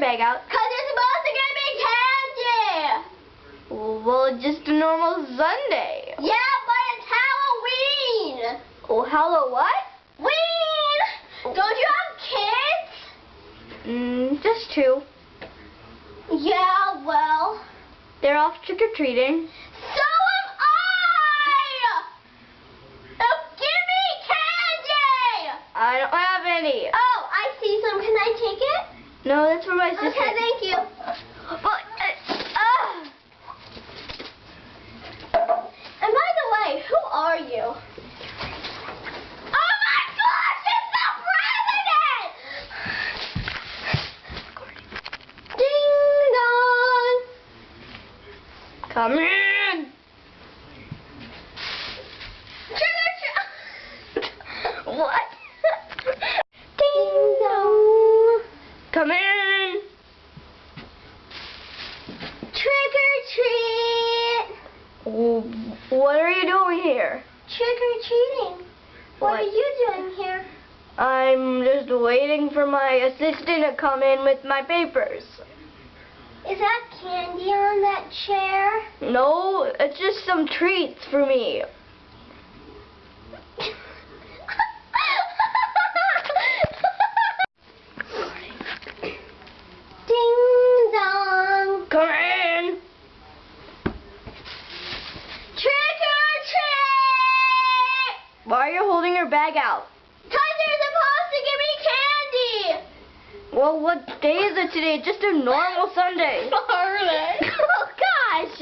bag out? Because you're supposed to give me candy! Well, just a normal Sunday. Yeah, but it's Halloween! Oh, hello, what? Ween! Don't you have kids? Just 2. Yeah, well. They're off trick-or-treating. So am I! Now give me candy! I don't have any. Oh, I see some. Can I take it? No, that's for my sister. Okay, thank you. But, And by the way, who are you? Oh my gosh, it's the president! Ding dong! Come in. Trick or treat! What? Ding dong! Come in. Trick or treat! What are you doing here? Trick or treating. What are you doing here? I'm just waiting for my assistant to come in with my papers. Is that candy on that chair? No, it's just some treats for me. Ding dong! Come in. Trick or treat! Why are you holding your bag out? Because you're supposed to give me candy! Well, what day is it today? Just a normal Sunday. Sorry. Oh, gosh.